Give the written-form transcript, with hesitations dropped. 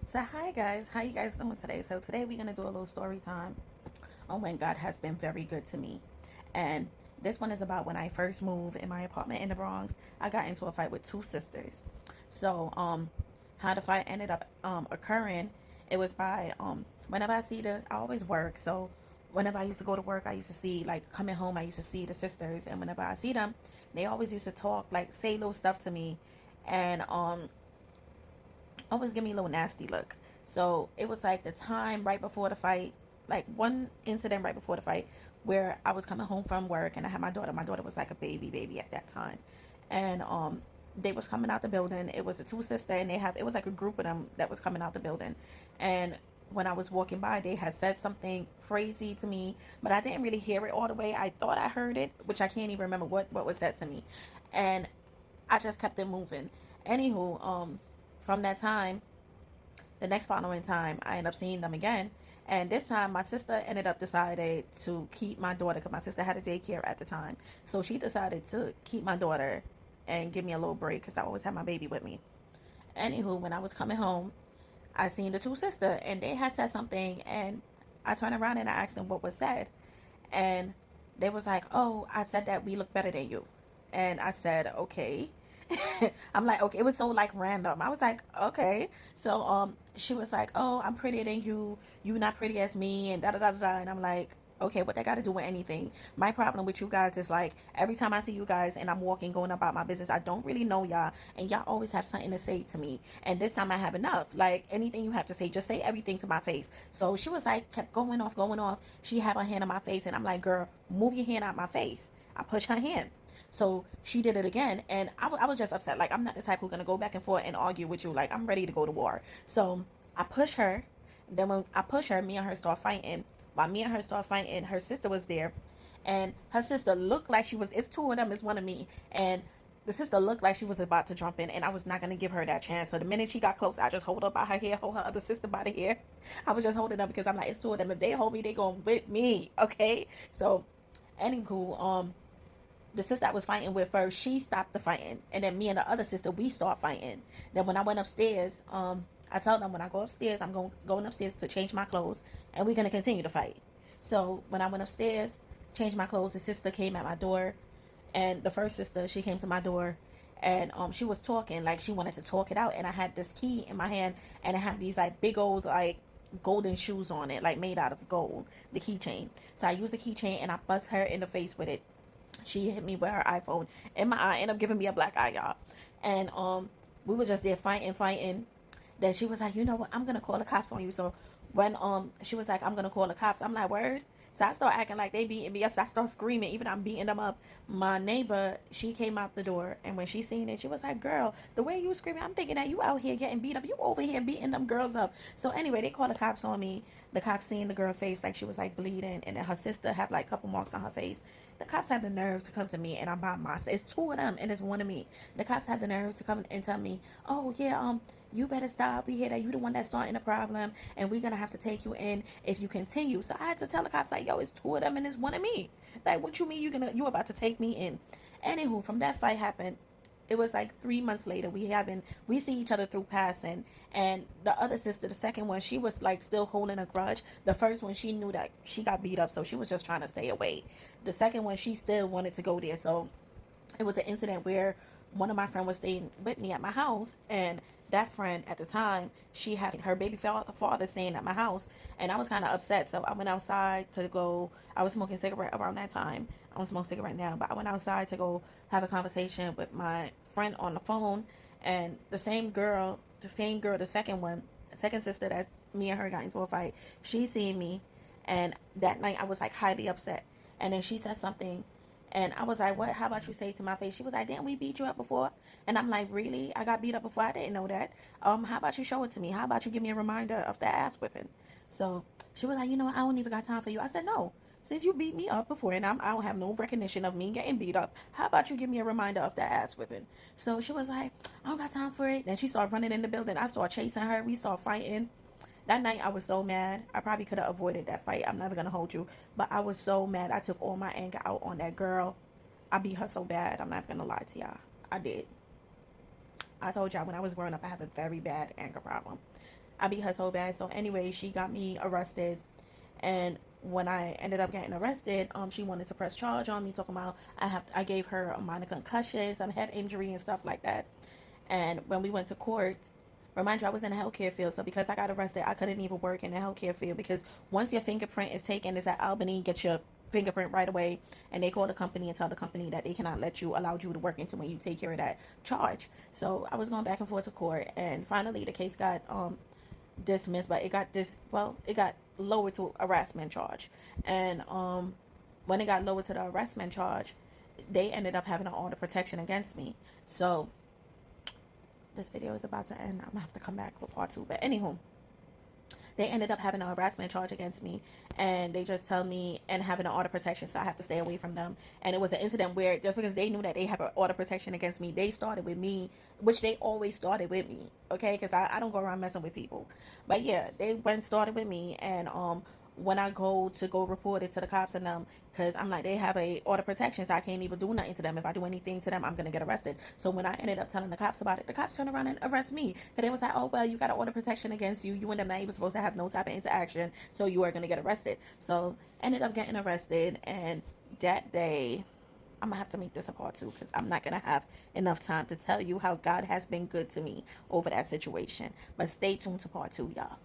So hi guys, how you guys doing today? So today we're gonna do a little story time on when God has been very good to me. And this one is about when I first moved in my apartment in the Bronx. I got into a fight with two sisters. So how the fight ended up occurring, it was by whenever I always work. So whenever I used to go to work, I used to see, like, coming home, I used to see the sisters, and whenever I see them, they always used to talk, like, say little stuff to me, and always give me a little nasty look. So it was like the time right before the fight, like one incident right before the fight, where I was coming home from work and I had my daughter. My daughter was like a baby at that time, and they was coming out the building. It was a two sister, and it was like a group of them that was coming out the building, and when I was walking by, they had said something crazy to me, but I didn't really hear it all the way. I thought I heard it, which I can't even remember what was said to me, and I just kept it moving. Anywho, from that time, the next following time, I ended up seeing them again. And this time, my sister ended up decided to keep my daughter because my sister had a daycare at the time. So she decided to keep my daughter and give me a little break because I always had my baby with me. Anywho, when I was coming home, I seen the two sisters and they had said something, and I turned around and I asked them what was said, and they was like, "Oh, I said that we look better than you," and I said, "Okay." I'm like, okay, it was so like random. I was like, okay. So she was like, "Oh, I'm prettier than you. You not pretty as me," and da da da da. And I'm like, okay, what that got to do with anything? My problem with you guys is, like, every time I see you guys and I'm walking, going about my business, I don't really know y'all, and y'all always have something to say to me. And this time I have enough. Like, anything you have to say, just say everything to my face. So she was like, kept going off, going off. She had her hand on my face, and I'm like, girl, move your hand out my face. I push her hand. So she did it again, and I was just upset. Like, I'm not the type who's gonna go back and forth and argue with you. Like, I'm ready to go to war. So I push her. Then when I push her, me and her start fighting. While me and her start fighting, her sister was there, and her sister looked like she was. It's two of them. It's one of me, and the sister looked like she was about to jump in, and I was not gonna give her that chance. So the minute she got close, I just hold her by her hair, hold her other sister by the hair. I was just holding her because I'm like, it's two of them. If they hold me, they gonna whip me. Okay. So anywho, the sister I was fighting with first, she stopped the fighting, and then me and the other sister, we start fighting. Then when I went upstairs, I told them when I go upstairs, I'm going upstairs to change my clothes, and we're gonna continue to fight. So when I went upstairs, changed my clothes, the sister came at my door, and the first sister, she came to my door, and she was talking, like she wanted to talk it out, and I had this key in my hand, and I have these like big old like golden shoes on it, like made out of gold, the keychain. So I used the keychain and I bust her in the face with it. She hit me with her iPhone in my eye, ended up giving me a black eye, y'all. And we were just there fighting. Then she was like, you know what, I'm gonna call the cops on you. So when she was like, I'm gonna call the cops, I'm like, word. So I start acting like they beating me up. So I start screaming, even I'm beating them up. My neighbor, she came out the door, and when she seen it, she was like, girl, the way you screaming, I'm thinking that you out here getting beat up. You over here beating them girls up. So anyway, they called the cops on me. The cops seen the girl face, like she was like bleeding, and then her sister have like a couple marks on her face. The cops have the nerves to come to me, and I'm by myself. It's two of them and it's one of me. The cops have the nerves to come and tell me, oh yeah, you better stop. We hear that you the one that's starting the problem, and we're gonna have to take you in if you continue. So I had to tell the cops, like, yo, it's two of them and it's one of me. Like, what you mean you about to take me in? Anywho, from that fight happened, it was like 3 months later. We see each other through passing, and the other sister, the second one, she was like still holding a grudge. The first one, she knew that she got beat up, so she was just trying to stay away. The second one, she still wanted to go there. So it was an incident where one of my friends was staying with me at my house, and that friend at the time, she had her baby father staying at my house, and I was kind of upset. So I went outside to go. I was smoking a cigarette around that time. I don't smoke cigarette now, but I went outside to go have a conversation with my friend on the phone, and the second one, the second sister that me and her got into a fight, she seen me, and that night I was like highly upset, and then she said something, and I was like, what? How about you say it to my face? She was like, didn't we beat you up before? And I'm like, really? I got beat up before? I didn't know that. How about you show it to me? How about you give me a reminder of that ass whipping? So she was like, you know what? I don't even got time for you. I said, no. Since you beat me up before, and I don't have no recognition of me getting beat up, how about you give me a reminder of that ass whipping? So she was like, I don't got time for it. Then she started running in the building. I started chasing her. We started fighting. That night I was so mad. I probably could have avoided that fight. I'm never gonna hold you. But I was so mad. I took all my anger out on that girl. I beat her so bad. I'm not gonna lie to y'all. I did. I told y'all when I was growing up I have a very bad anger problem. I beat her so bad. So anyway, she got me arrested, and when I ended up getting arrested, she wanted to press charge on me, talking about I gave her a minor concussion, some head injury and stuff like that. And when we went to court, remind you, I was in the healthcare field, so because I got arrested, I couldn't even work in the healthcare field because once your fingerprint is taken, it's at Albany, get your fingerprint right away, and they call the company and tell the company that they cannot allow you to work until when you take care of that charge. So I was going back and forth to court, and finally the case got dismissed, but it got lowered to harassment charge, and when it got lowered to the harassment charge, they ended up having an order of protection against me. So this video is about to end. I'm gonna have to come back for part two. But anywho, they ended up having a harassment charge against me, and they just tell me and having an order of protection, so I have to stay away from them. And it was an incident where just because they knew that they have an order of protection against me, they started with me, which they always started with me, okay? Because I don't go around messing with people. But yeah, they went started with me, and when I go report it to the cops and them, because I'm like, they have a order protection, so I can't even do nothing to them. If I do anything to them, I'm gonna get arrested. So when I ended up telling the cops about it, the cops turned around and arrest me, because they was like, oh well, you got an order protection against you. You and them not even supposed to have no type of interaction, so you are gonna get arrested. So ended up getting arrested, and that day, I'm gonna have to make this a part two because I'm not gonna have enough time to tell you how God has been good to me over that situation. But stay tuned to part two, y'all.